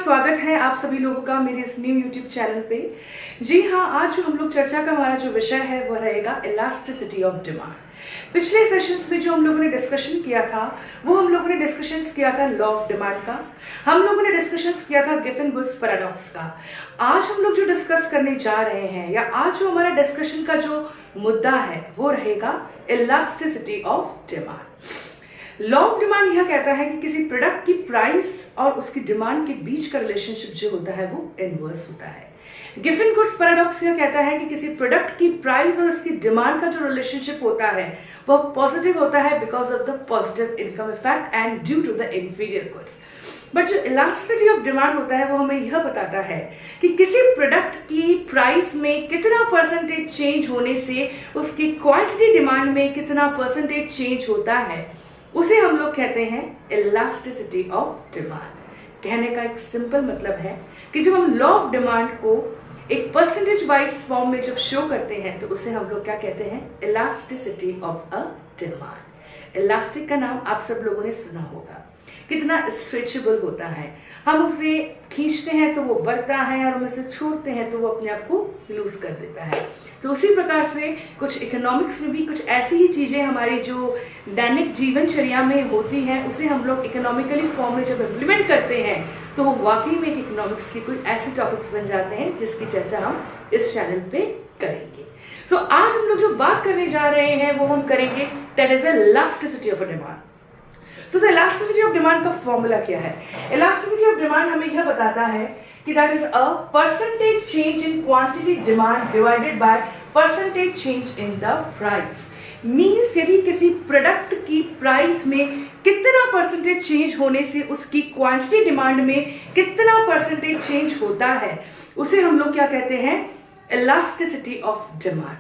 स्वागत है आप सभी लोगों का मेरे इस न्यू यूट्यूब चैनल पे। जी हाँ, आज जो हम लोग चर्चा का हमारा जो विषय है वो रहेगा इलास्टिसिटी ऑफ डिमांड। पिछले सेशंस में जो हम लोगों ने डिस्कशन किया था वो हम लोगों ने डिस्कशंस किया था लॉ ऑफ डिमांड का, हम लोगों ने डिस्कशंस किया था गिफेन-गुड्स पैराडॉक्स का। आज हम लोग जो डिस्कस करने जा रहे हैं या आज जो हमारा डिस्कशन का जो मुद्दा है वो रहेगा elasticity of demand. Law of demand यह कहता है कि किसी प्रोडक्ट की प्राइस और उसकी डिमांड के बीच का रिलेशनशिप जो होता है वो इनवर्स होता है। गिफेन-गुड्स पैराडॉक्स यह कहता है कि किसी प्रोडक्ट की प्राइस और उसकी डिमांड का जो रिलेशनशिप होता है वो पॉजिटिव होता है because of the positive income effect and due to the inferior goods. But जो इलास्टिसिटी ऑफ डिमांड होता है वो हमें यह बताता है कि किसी प्रोडक्ट की प्राइस में कितना परसेंटेज चेंज होने से उसकी क्वांटिटी डिमांड में कितना परसेंटेज चेंज होता है, उसे हम लोग कहते हैं इलास्टिसिटी ऑफ डिमांड। कहने का एक सिंपल मतलब है कि जब हम लॉ ऑफ डिमांड को एक परसेंटेज वाइज फॉर्म में जब शो करते हैं तो उसे हम लोग क्या कहते हैं, elasticity of a demand. Elastic का नाम आप सब लोगों ने सुना होगा, कितना स्ट्रेचेबल होता है। हम उसे खींचते हैं तो वो बढ़ता है और हम उसे छोड़ते हैं तो वो अपने आप को लूज कर देता है। तो उसी प्रकार से कुछ इकोनॉमिक्स में भी कुछ ऐसी ही चीज़ें हमारी जो दैनिक जीवनचर्या में होती हैं उसे हम लोग इकोनॉमिकली फॉर्म में जब इम्प्लीमेंट करते हैं तो वो वाकई में इकोनॉमिक्स के कोई ऐसे टॉपिक्स बन जाते हैं जिसकी चर्चा हम इस चैनल पे करेंगे। सो आज हम लोग जो बात करने जा रहे हैं वो हम करेंगे that is elasticity of a demand. So the elasticity of demand का फॉर्मूला क्या है? इलास्टिसिटी ऑफ डिमांड हमें यह बताता है कि that is a percentage change in quantity demand divided by percentage change in the price. Means यदि किसी प्रोडक्ट की प्राइस में कितना परसेंटेज चेंज होने से उसकी क्वांटिटी डिमांड में कितना परसेंटेज चेंज होता है उसे हम लोग क्या कहते हैं, elasticity of demand.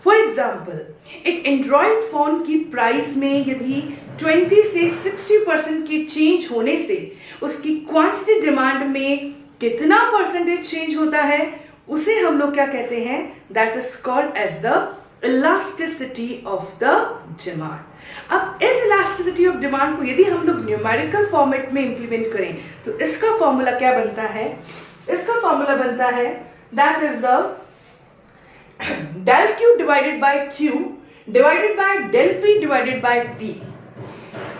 For example, एक एंड्रॉयड फोन की प्राइस में यदि 20 से 60% की चेंज होने से उसकी क्वांटिटी डिमांड में कितना परसेंटेज चेंज होता है उसे हम लोग क्या कहते हैं, that is called as the elasticity of the demand. अब इस इलास्टिसिटी ऑफ डिमांड को यदि हम लोग न्यूमेरिकल फॉर्मेट में इंप्लीमेंट करें तो इसका फॉर्मूला क्या बनता है? इसका फॉर्मूला बनता है that is the del Q divided by Q divided by del P divided by P,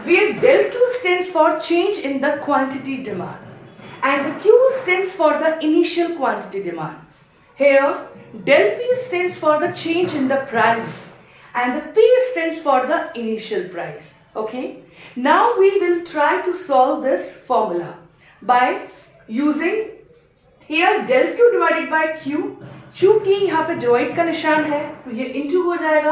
where del Q stands for change in the quantity demand and the Q stands for the initial quantity demand. Here del P stands for the change in the price and the P stands for the initial price. Okay, now we will try to solve this formula by using here del Q divided by Q। चूंकि यहाँ पे divide का निशान है तो ये into हो जाएगा,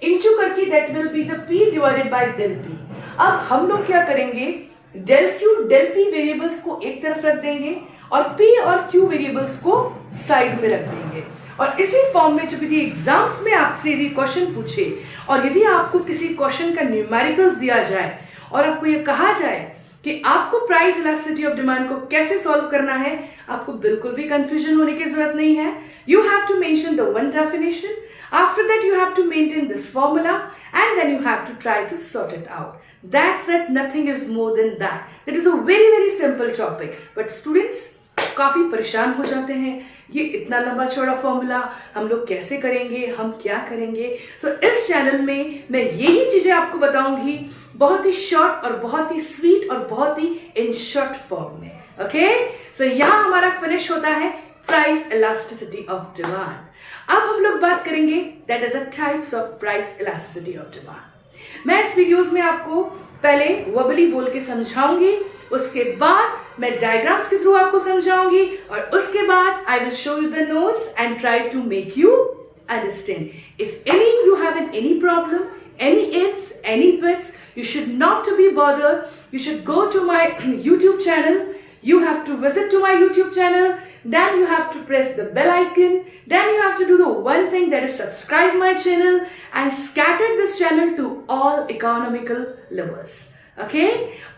इंटू करके that will be the P divided by del P. अब हम लोग क्या करेंगे, del Q del P variables को एक तरफ रख देंगे और पी और क्यू वेरिएबल्स को साइड में रख देंगे। और इसी फॉर्म में जब यदि एग्जाम्स में आपसे यदि क्वेश्चन पूछे और यदि आपको किसी क्वेश्चन का न्यूमेरिकल्स दिया जाए और आपको ये कहा जाए कि आपको प्राइस इलास्टिसिटी ऑफ डिमांड को कैसे सॉल्व करना है, आपको बिल्कुल भी कंफ्यूजन होने की जरूरत नहीं है। You have to mention the one definition, after that you have to maintain this formula and then you have to try to sort it out. That's it, nothing is more than that. That is a very simple topic. But students काफी परेशान हो जाते हैं, ये इतना लंबा चौड़ा formula हम लोग कैसे करेंगे, हम क्या करेंगे। तो इस चैनल में मैं यही चीजें आपको बताऊंगी बहुत ही शॉर्ट और बहुत ही स्वीट और बहुत ही इन शॉर्ट फॉर्म में। ओके, सो यहाँ हमारा फिनिश होता है प्राइस इलास्टिसिटी ऑफ डिमांड। अब हम लोग बात करेंगे that is a types of price elasticity of demand. मैं इस वीडियोस में आपको पहले वर्बली बोल के समझाऊंगी, उसके बाद मैं डायग्राम्स के थ्रू आपको समझाऊंगी और उसके बाद I will show you the notes and try to make you understand. If any you have any problem, any ifs, any bits, you should not to be bothered. You should go to my YouTube channel. You have to visit to my YouTube channel. Then you have to press the bell icon. Then you have to do the one thing, that is subscribe my channel and scatter this channel to all economical lovers. Okay?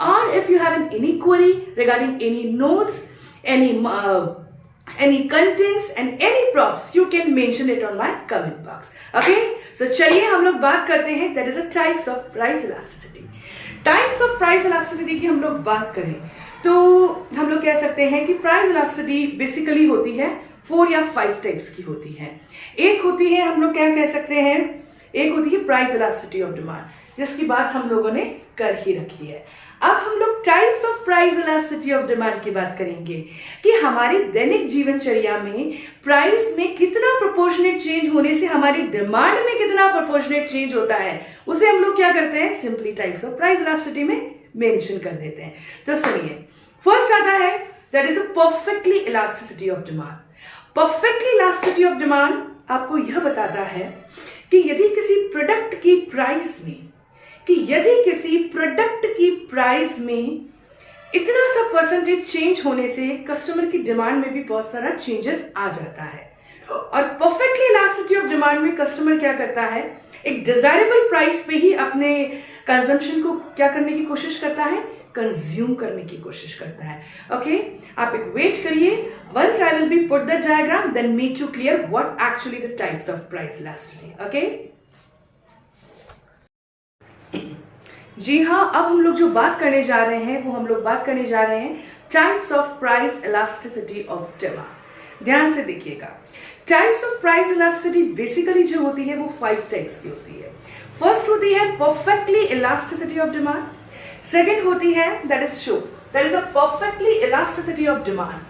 Or if you have any query regarding any notes, any contents and any props, you can mention it on my comment box. Okay? So चलिए हम लोग बात करते हैं that is a types of price elasticity. Types of price elasticity की हम लोग बात करें तो हम लोग कह सकते हैं कि प्राइस इलास्टिसिटी बेसिकली होती है 4 या 5 टाइप्स की होती है। एक होती है, हम लोग क्या कह सकते हैं, एक होती है प्राइस इलास्टिसिटी ऑफ डिमांड, जिसकी बात हम लोगों ने कर ही रखी है। अब हम लोग types of price elasticity of demand की बात करेंगे कि हमारी दैनिक जीवनचर्या में प्राइस में कितना प्रोपोर्शनेट चेंज होने से हमारी डिमांड में कितना प्रोपोर्शनेट चेंज होता है, उसे हम लोग क्या करते हैं, simply types of price elasticity में मेंशन कर देते हैं। तो सुनिए, फर्स्ट आता है that is a perfectly elasticity of demand. Perfectly elasticity of demand आपको यह बताता है कि यदि किसी प्रोडक्ट की प्राइस में इतना सा परसेंटेज चेंज होने से कस्टमर की डिमांड में भी बहुत सारा चेंजेस आ जाता है। और परफेक्टली इलास्टिसिटी ऑफ डिमांड में कस्टमर क्या करता है, एक डिजायरेबल प्राइस पे ही अपने कंजम्पशन को क्या करने की कोशिश करता है, कंज्यूम करने की कोशिश करता है। ओके, आप एक वेट करिए, once I will be put the diagram then make you clear what actually the types of price elasticity. Okay जी हाँ, अब हम लोग जो बात करने जा रहे हैं वो हम लोग बात करने जा रहे हैं types of price elasticity of demand. ध्यान से देखिएगा, types of price elasticity basically जो होती है वो 5 टाइप्स की होती है। फर्स्ट होती है perfectly elasticity of demand, second होती है that is a perfectly elasticity of demand.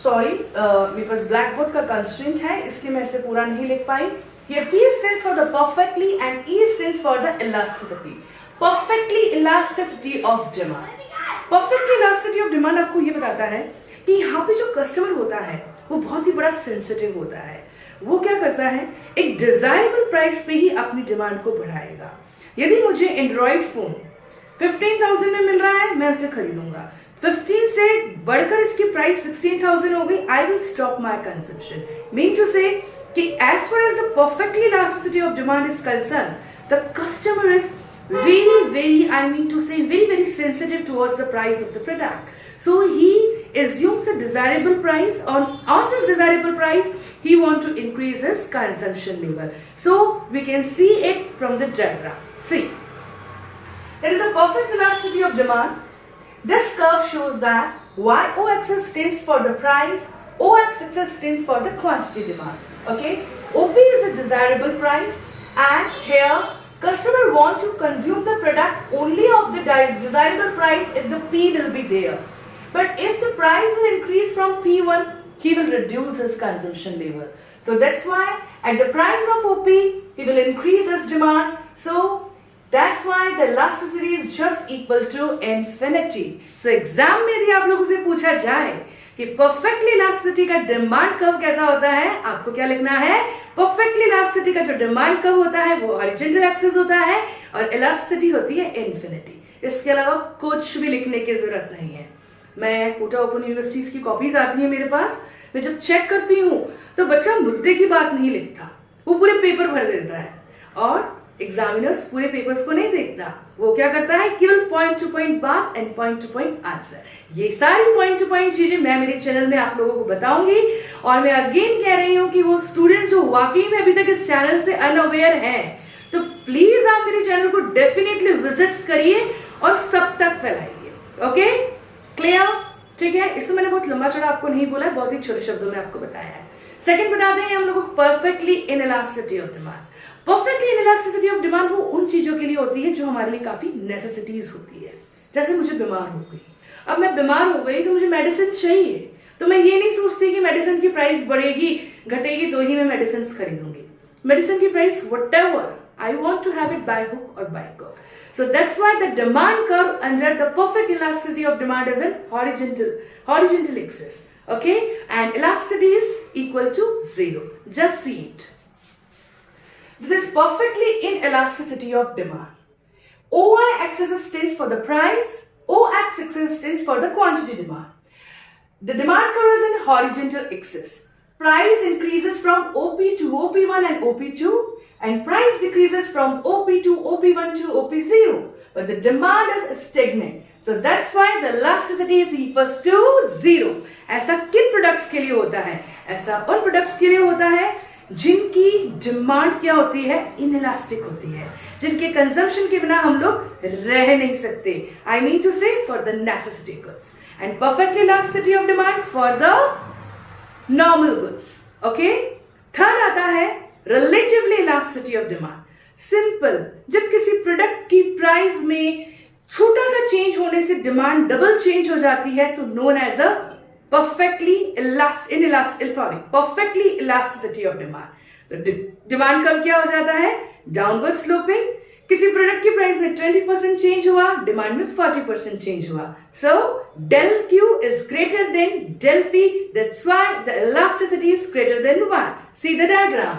Sorry, मेरे पास ब्लैक बोर्ड का कंस्ट्रेंट है इसलिए मैं इसे पूरा नहीं लिख पाई। ये P stands for the perfectly and E stands for the elasticity. Perfectly elasticity of demand. Perfectly elasticity of demand आपको ये बताता है कि यहाँ पे जो कस्टमर होता है वो बहुत ही बड़ा सेंसिटिव होता है। वो क्या करता है, एक डिजायरेबल प्राइस पे ही अपनी डिमांड को बढ़ाएगा। यदि मुझे एंड्रॉइड फोन 15,000 में मिल रहा है, मैं उसे खरीदूंगा। 15 से बढ़कर इसकी प्राइस 16,000 हो गई, I will stop my consumption. Mean to say कि as far as the perfectly elasticity of demand is concerned, the customer is very sensitive towards the price of the product. So he assumes a desirable price. On this desirable price, he want to increase his consumption level. So we can see it from the diagram. See, there is a perfect elasticity of demand. This curve shows that y-axis stands for the price, o-axis stands for the quantity demand. Okay, OP is a desirable price, and here customer want to consume the product only of the desirable price if the P will be there. But if the price will increase from P1, he will reduce his consumption level. So that's why at the price of OP, he will increase his demand. So that's why the elasticity is just equal to infinity. So exam में यदि आप लोगों से पूछा जाए कि perfectly elasticity का demand curve कैसा होता है, आपको क्या लिखना है, परफेक्टली इलास्टिसिटी का जो डिमांड कर्व होता है वो हॉरिजॉन्टल एक्सिस होता है और इलास्टिसिटी होती है इन्फिनिटी। इसके अलावा कुछ भी लिखने की जरूरत नहीं है। मैं कोटा ओपन यूनिवर्सिटीज की कॉपीज आती है मेरे पास, मैं जब चेक करती हूँ तो बच्चा मुद्दे की बात नहीं लिखता, वो पूरे पेपर भर देता है। और एग्जामिनर्स पूरे पेपर्स को नहीं देखता, वो क्या करता है, केवल पॉइंट टू पॉइंट बात and point two point answer. ये सारी पॉइंट टू पॉइंट चीजें मैं मेरे चैनल में आप लोगों को बताऊंगी। और मैं अगेन कह रही हूँ कि वो स्टूडेंट्स जो वाकई में अभी तक इस चैनल से अनअवेयर हैं, तो प्लीज आप मेरे चैनल को डेफिनेटली विजिट करिए और सब तक फैलाइए। Okay, clear? ठीक है, इसको मैंने बहुत लंबा चौड़ा आपको नहीं बोला है, बहुत ही छोटे शब्दों में आपको बताया है। सेकंड बताते हैं हम लोग को perfectly inelasticity of demand. Perfectly inelasticity of demand वो उन चीजों के लिए होती है जो हमारे लिए काफी नेसेसिटीज होती है। जैसे मुझे बीमार हो गई, अब मैं बीमार हो गई तो मुझे मेडिसिन चाहिए, तो मैं ये नहीं सोचती कि मेडिसिन की प्राइस बढ़ेगी घटेगी तो ही मैं मेडिसिन खरीदूंगी। मेडिसिन की price whatever I want to have it by hook और by crook. So that's why the demand curve under the perfect elasticity of demand is in horizontal axis. Okay, and elasticity is equal to 0. Just see it. This is perfectly inelasticity of demand. OY axis stands for the price, OX axis stands for the quantity demand. The demand curve is in horizontal axis. Price increases from OP to OP1 and OP2, and price decreases from OP to OP1 to OP0, but the demand is stagnant. So that's why the elasticity is equals to 0. ऐसा किन products के लिए होता है? ऐसा उन products के लिए होता है जिनकी डिमांड क्या होती है, इनइलास्टिक होती है, जिनके कंजम्पशन के बिना हम लोग रह नहीं सकते. आई मीन टू से for the necessity goods and perfectly elasticity of demand for the normal goods. Okay, third आता है relatively elasticity of demand. Simple, जब किसी प्रोडक्ट की प्राइस में छोटा सा चेंज होने से डिमांड डबल चेंज हो जाती है तो known as a perfectly elasticity of demand. तो डिमांड कब क्या हो जाता है, डाउनवर्ड स्लोपिंग. किसी प्रोडक्ट की प्राइस में 20% चेंज हुआ, डिमांड में 40% चेंज हुआ. सो del Q is greater than del P. That's why the elasticity is greater than 1. See the diagram.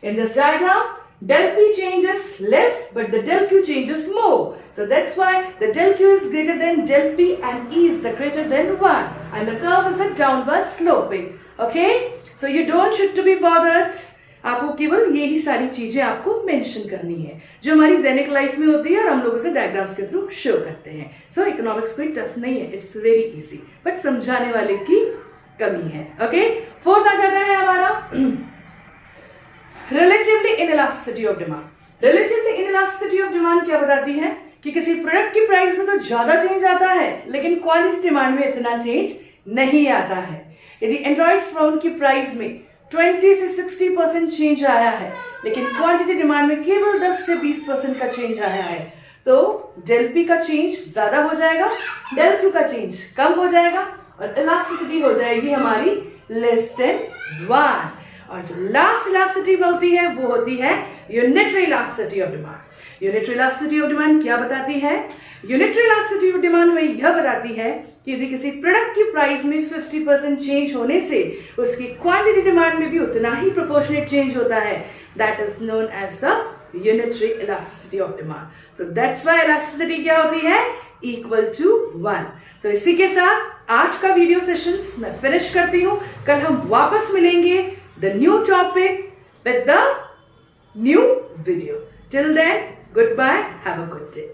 In this diagram, del P changes less, but the del Q changes more. So that's why the del Q is greater than del P and E is the greater than 1. And the curve is a downward sloping. Okay? So you don't should to be bothered. आपको केवल यही सारी चीजें आपको mention करनी है जो हमारी दैनिक लाइफ में होती है और हम लोग उसे डायग्राम्स के थ्रू शो करते हैं. सो इकोनॉमिक्स कोई टफ नहीं है, इट्स वेरी इजी, बट समझाने वाले की कमी है. ओके, फोर्थ आ जाता है हमारा relatively inelasticity of demand. Relatively inelasticity of demand क्या बताती है कि किसी प्रोडक्ट की प्राइस में तो ज्यादा चेंज आता है लेकिन क्वांटिटी डिमांड में इतना चेंज नहीं आता है. यदि एंड्रॉइड फोन की प्राइस में 20 से 60% चेंज आया है लेकिन क्वांटिटी डिमांड में केवल 10 से 20% का चेंज आया है तो del P का चेंज ज्यादा हो जाएगा, del Q का चेंज कम हो जाएगा और इलास्टिसिटी हो जाएगी हमारी लेस देन 1. और जो लास्ट इलास्टिसिटी होती है वो होती है unitary elasticity of demand. Unitary elasticity of demand क्या बताती है, यूनिटरी इलास्टिसिटी ऑफ डिमांड में यह बताती है कि यदि किसी प्रोडक्ट की प्राइस में 50% चेंज होने से उसकी क्वांटिटी डिमांड में भी उतना ही प्रोपोर्शनेट चेंज होता है, that is known as the unitary elasticity of demand. So that's why elasticity क्या होती है, इक्वल टू 1. तो इसी के साथ आज का वीडियो सेशंस मैं फिनिश करती हूँ. कल हम वापस मिलेंगे the new topic with the new video. Till then, goodbye, have a good day.